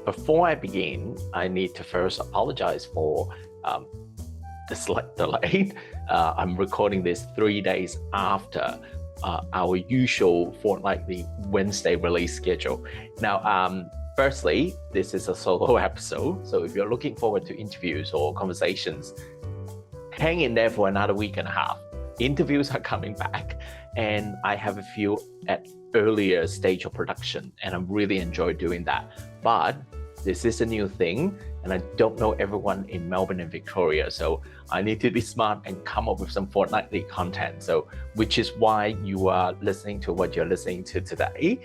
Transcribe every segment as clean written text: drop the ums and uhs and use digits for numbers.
Before I begin, I need to first apologize for the slight delay. I'm recording this 3 days after our usual fortnightly Wednesday release schedule. Now, firstly, this is a solo episode, so if you're looking forward to interviews or conversations, hang in there for another week and a half. Interviews are coming back, and I have a few at earlier stage of production, and I really enjoy doing that. But this is a new thing, and I don't know everyone in Melbourne and Victoria, so I need to be smart and come up with some fortnightly content. So, which is why you are listening to what you're listening to today.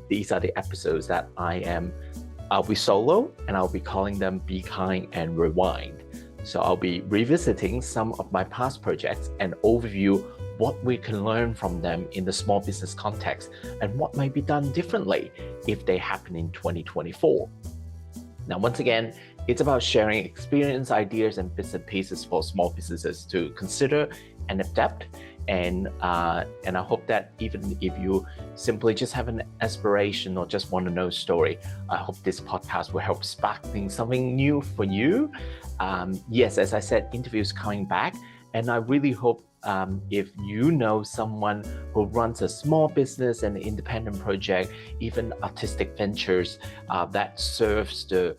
These are the episodes that I'll be solo, and I'll be calling them Be Kind and Rewind. So I'll be revisiting some of my past projects and overview what we can learn from them in the small business context and what might be done differently if they happen in 2024. Now, once again, it's about sharing experience, ideas, and bits and pieces for small businesses to consider and adapt. And I hope that even if you simply just have an aspiration or just want to know a story, I hope this podcast will help spark something new for you. Yes, as I said, interviews coming back, and I really hope if you know someone who runs a small business, an independent project, even artistic ventures that serves the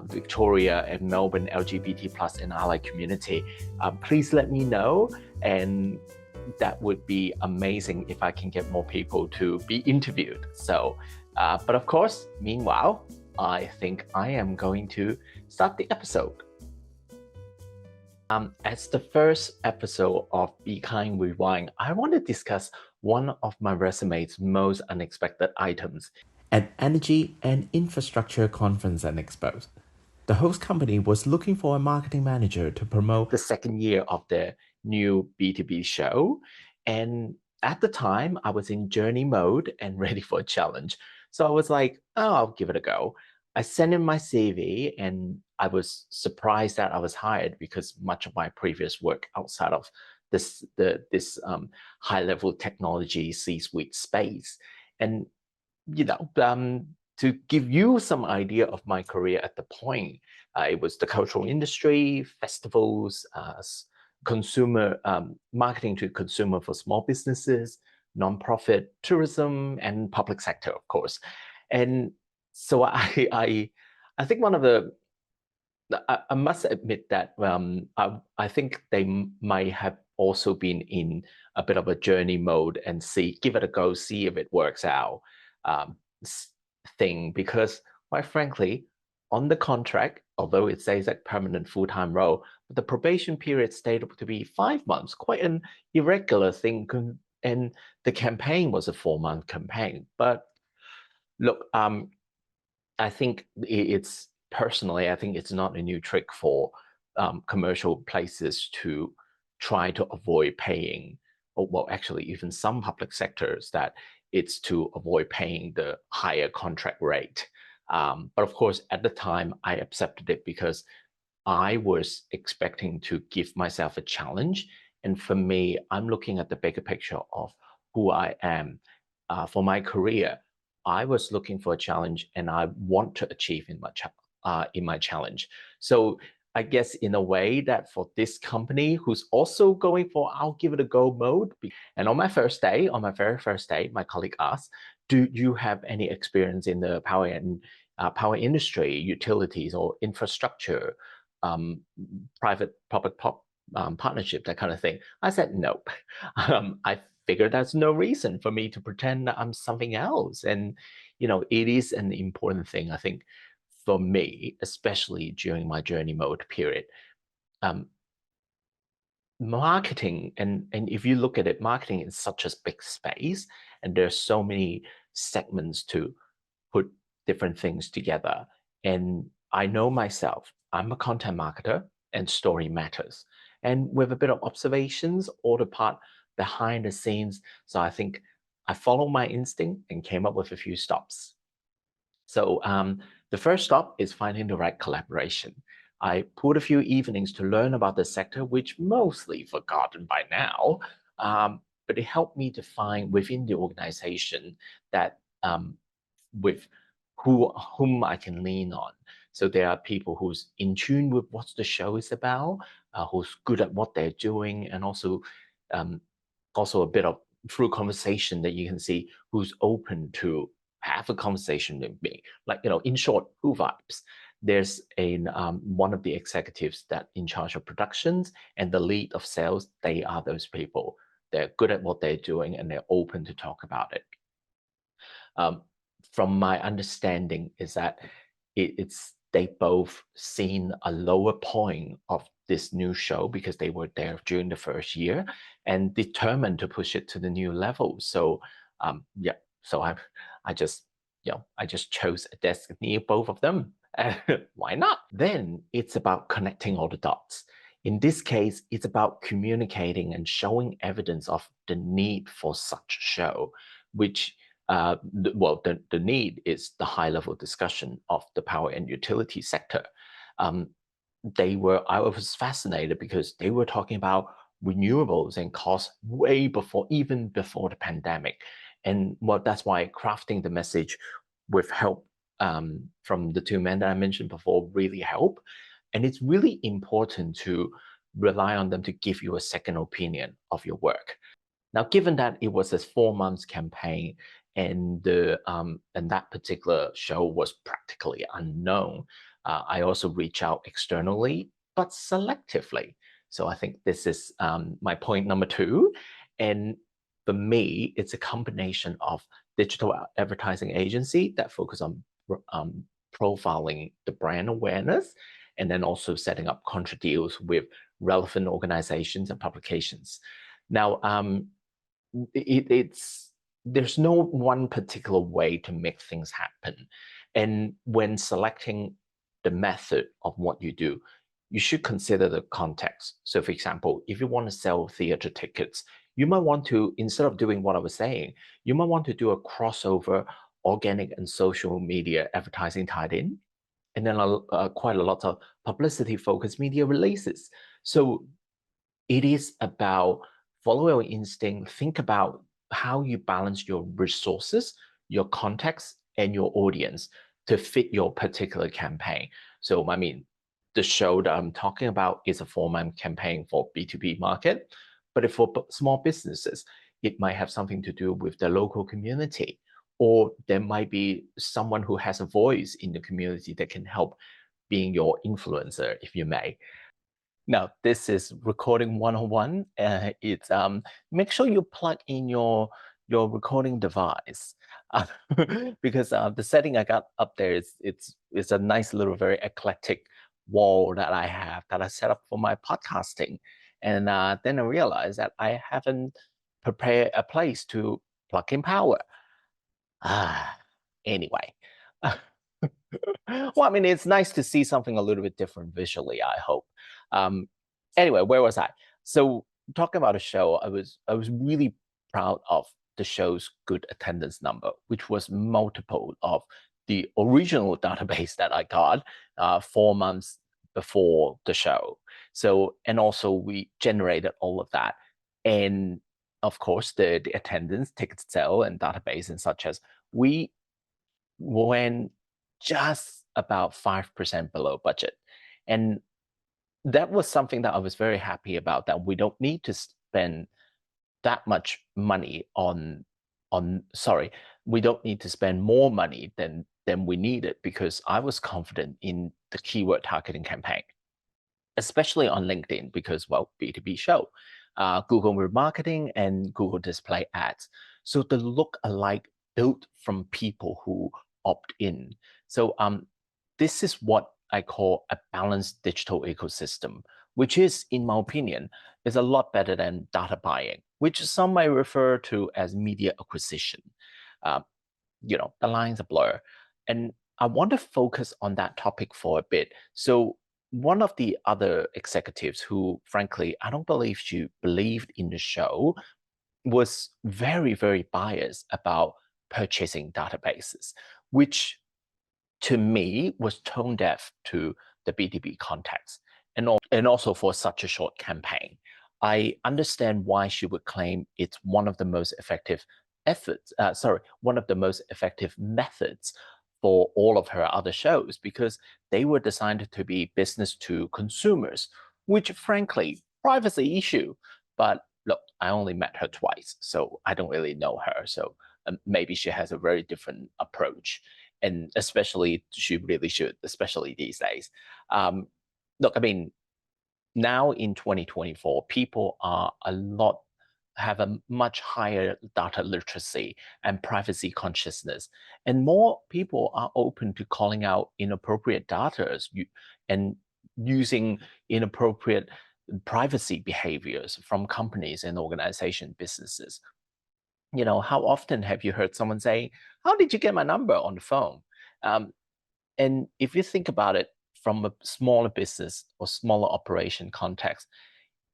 Victoria and Melbourne LGBT plus and ally community, please let me know, and that would be amazing if I can get more people to be interviewed. So, but of course, meanwhile, I think I am going to start the episode. As the first episode of Be Kind Rewind, I want to discuss one of my resume's most unexpected items. At Energy and Infrastructure Conference and Expo, the host company was looking for a marketing manager to promote the second year of their new B2B show. And at the time, I was in journey mode and ready for a challenge. So I was like, oh, I'll give it a go. I sent in my CV, and I was surprised that I was hired because much of my previous work outside of this high-level technology C-suite space. And to give you some idea of my career at the point, it was the cultural industry, festivals, consumer marketing to consumer for small businesses, nonprofit, tourism, and public sector, of course. And so I think one of the I must admit that I think they might have also been in a bit of a journey mode and give it a go, see if it works out thing, because quite frankly, on the contract, although it says that permanent full-time role, but the probation period stayed up to be 5 months, quite an irregular thing, and the campaign was a 4-month campaign. But look, I think personally, I think it's not a new trick for commercial places to try to avoid paying, or well, actually even some public sectors, that it's to avoid paying the higher contract rate. But of course, at the time, I accepted it because I was expecting to give myself a challenge. And for me, I'm looking at the bigger picture of who I am. For my career, I was looking for a challenge, and I want to achieve in my challenge. So I guess in a way that for this company who's also going for I'll give it a go mode. And on my very first day, my colleague asked, do you have any experience in the power industry, utilities, or infrastructure, private-public partnership, that kind of thing? I said nope. I figured that's no reason for me to pretend that I'm something else. And it is an important thing, I think, for me, especially during my journey mode period. Marketing, and if you look at it, marketing is such a big space, and there's so many segments to put different things together. And I know myself, I'm a content marketer, and story matters. And with a bit of observations, all the part behind the scenes, so I think I followed my instinct and came up with a few stops. So the first stop is finding the right collaboration. I put a few evenings to learn about the sector, which mostly forgotten by now, but it helped me to find within the organization that with whom I can lean on. So there are people who's in tune with what the show is about, who's good at what they're doing, and um, also a bit of through conversation that you can see who's open to have a conversation with me. Like, in short, who vibes. There's one of the executives that in charge of productions and the lead of sales. They are those people. They're good at what they're doing and they're open to talk about it. Um, from my understanding is that it's they both seen a lower point of this new show because they were there during the first year and determined to push it to the new level. So yeah, so I just chose a desk near both of them. Why not? Then it's about connecting all the dots. In this case, it's about communicating and showing evidence of the need for such a show, which the need is the high level discussion of the power and utility sector. Um, I was fascinated because they were talking about renewables and costs even before the pandemic. And well, that's why crafting the message with help from the two men that I mentioned before really help. And it's really important to rely on them to give you a second opinion of your work. Now, given that it was a 4 months campaign and that particular show was practically unknown, I also reach out externally, but selectively. So I think this is my point number two. And for me, it's a combination of digital advertising agency that focus on profiling the brand awareness, and then also setting up contra deals with relevant organizations and publications. Now, it's there's no one particular way to make things happen. And when selecting the method of what you do, you should consider the context. So, for example, if you want to sell theater tickets, you might want to, instead of doing what I was saying, you might want to do a crossover organic and social media advertising tied in, and then quite a lot of publicity focused media releases. So it is about follow your instinct, think about how you balance your resources, your context, and your audience to fit your particular campaign. So, I mean, the show that I'm talking about is a 4 month campaign for B2B market, but if for small businesses, it might have something to do with the local community, or there might be someone who has a voice in the community that can help being your influencer, if you may. Now, this is recording 101. It's make sure you plug in your recording device uh, because the setting I got up there is it's a nice little very eclectic wall that I have that I set up for my podcasting, and then I realized that I haven't prepared a place to plug in power. Anyway. Well, I mean, it's nice to see something a little bit different visually, I hope. Um, anyway, where was I? So talking about a show, I was really proud of the show's good attendance number, which was multiple of the original database that I got 4 months before the show. So, and also we generated all of that. And of course, the attendance, ticket sale, and database and such as we went just about 5% below budget. And that was something that I was very happy about, that we don't need to spend that much money sorry, we don't need to spend more money than we needed, because I was confident in the keyword targeting campaign, especially on LinkedIn, because, well, B2B show, Google remarketing and Google display ads. So the look alike built from people who opt in. So this is what I call a balanced digital ecosystem, which is, in my opinion, is a lot better than data buying, which some might refer to as media acquisition. Uh, the lines are blur. And I want to focus on that topic for a bit. So one of the other executives who, frankly, I don't believe she believed in the show, was very, very biased about purchasing databases, which to me was tone deaf to the B2B context, and also for such a short campaign. I understand why she would claim it's one of the most effective one of the most effective methods for all of her other shows because they were designed to be business to consumers, which frankly, privacy issue. But look, I only met her twice, so I don't really know her. So maybe she has a very different approach. And especially, she really should, especially these days. Look, I mean, now in 2024, people are a lot have a much higher data literacy and privacy consciousness, and more people are open to calling out inappropriate data and using inappropriate privacy behaviors from companies and organization businesses. How often have you heard someone say, "How did you get my number on the phone?" Um, and if you think about it from a smaller business or smaller operation context,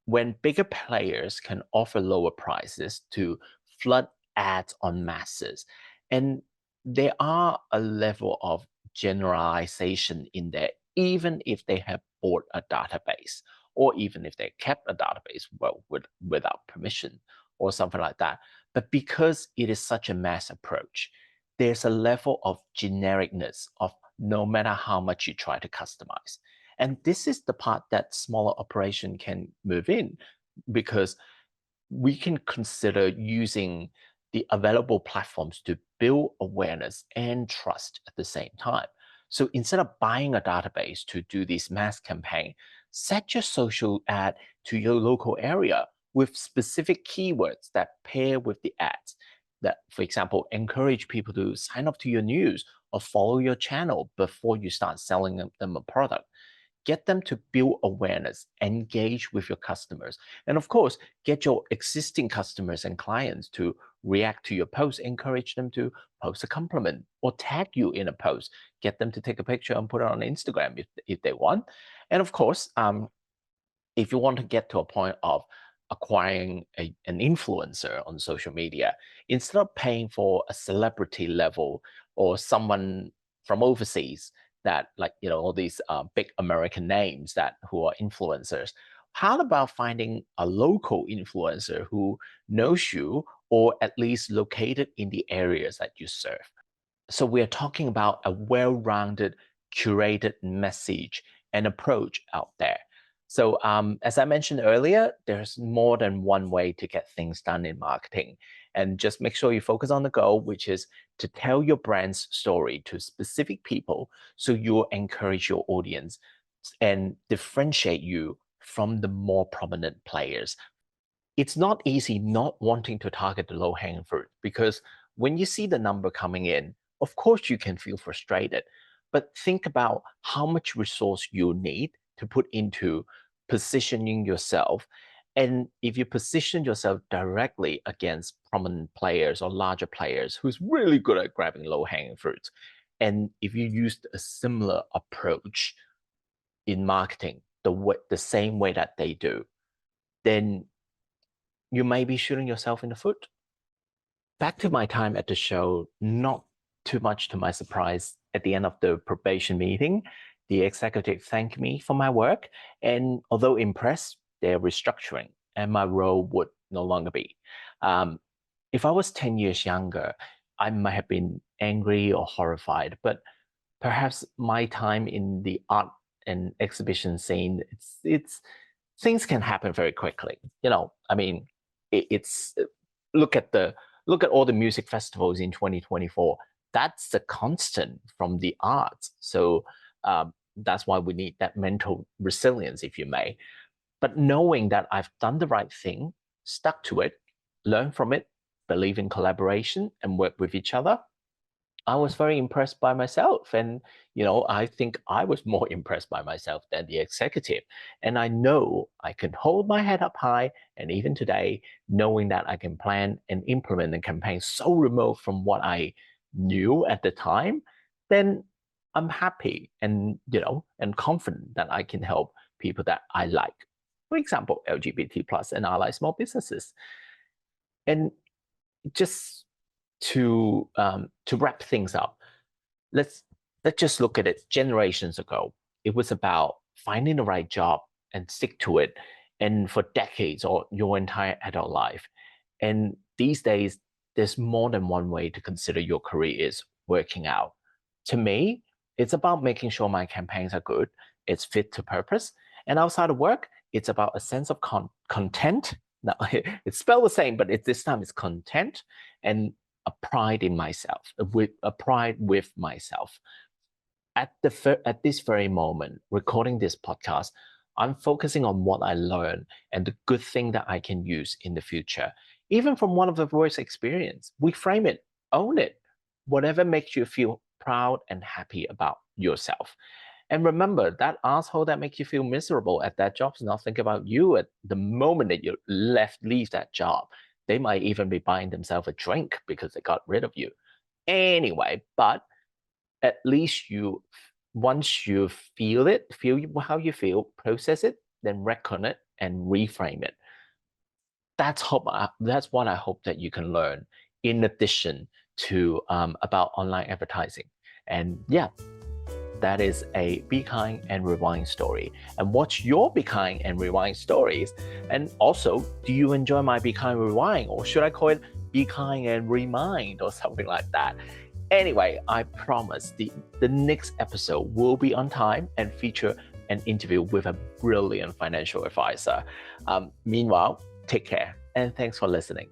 when bigger players can offer lower prices to flood ads on masses, and there are a level of generalization in there, even if they have bought a database, or even if they kept a database, well, without permission or something like that. But because it is such a mass approach, there's a level of genericness of no matter how much you try to customize. And this is the part that smaller operation can move in, because we can consider using the available platforms to build awareness and trust at the same time. So instead of buying a database to do this mass campaign, set your social ad to your local area with specific keywords that pair with the ads. That, for example, encourage people to sign up to your news or follow your channel before you start selling them a product. Get them to build awareness, engage with your customers. And of course, get your existing customers and clients to react to your post, encourage them to post a compliment or tag you in a post, get them to take a picture and put it on Instagram if they want. And of course, if you want to get to a point of acquiring an influencer on social media, instead of paying for a celebrity level or someone from overseas that, like, all these big American names that who are influencers, how about finding a local influencer who knows you or at least located in the areas that you serve? So we're talking about a well-rounded, curated message and approach out there. So as I mentioned earlier, there's more than one way to get things done in marketing. And just make sure you focus on the goal, which is to tell your brand's story to specific people so you'll encourage your audience and differentiate you from the more prominent players. It's not easy not wanting to target the low-hanging fruit, because when you see the number coming in, of course you can feel frustrated. But think about how much resource you need to put into positioning yourself. And if you position yourself directly against prominent players or larger players who's really good at grabbing low-hanging fruits, and if you used a similar approach in marketing, the same way that they do, then you may be shooting yourself in the foot. Back to my time at the show, not too much to my surprise, at the end of the probation meeting, the executive thanked me for my work, and although impressed, they're restructuring, and my role would no longer be. Um, if I was 10 years younger, I might have been angry or horrified, but perhaps my time in the art and exhibition scene, it's things can happen very quickly. I mean, it's look at all the music festivals in 2024. That's the constant from the arts. So that's why we need that mental resilience, if you may. But knowing that I've done the right thing, stuck to it, learn from it, believe in collaboration, and work with each other, I was very impressed by myself. And, I think I was more impressed by myself than the executive. And I know I can hold my head up high. And even today, knowing that I can plan and implement a campaign so remote from what I knew at the time, then I'm happy and, and confident that I can help people that I like. For example, LGBT plus and allied small businesses. And just to wrap things up, let's just look at it. Generations ago, it was about finding the right job and stick to it, and for decades or your entire adult life. And these days, there's more than one way to consider your career is working out. To me, it's about making sure my campaigns are good, it's fit to purpose. And outside of work, it's about a sense of content. Now, it's spelled the same, but this time it's content and a pride in myself, a pride with myself. At this very moment, recording this podcast, I'm focusing on what I learned and the good thing that I can use in the future. Even from one of the worst experience, reframe it, own it, whatever makes you feel proud and happy about yourself. And remember, that asshole that makes you feel miserable at that job is not thinking about you at the moment that you leave that job. They might even be buying themselves a drink because they got rid of you. Anyway, but at least once you feel how you feel, process it, then reckon it and reframe it. That's what I hope that you can learn in addition to about online advertising. And yeah, that is a Be Kind and Rewind story. And what's your Be Kind and Rewind stories? And also, do you enjoy my Be Kind Rewind, or should I call it Be Kind and Remind or something like that? Anyway, I promise the next episode will be on time and feature an interview with a brilliant financial advisor. Meanwhile, take care and thanks for listening.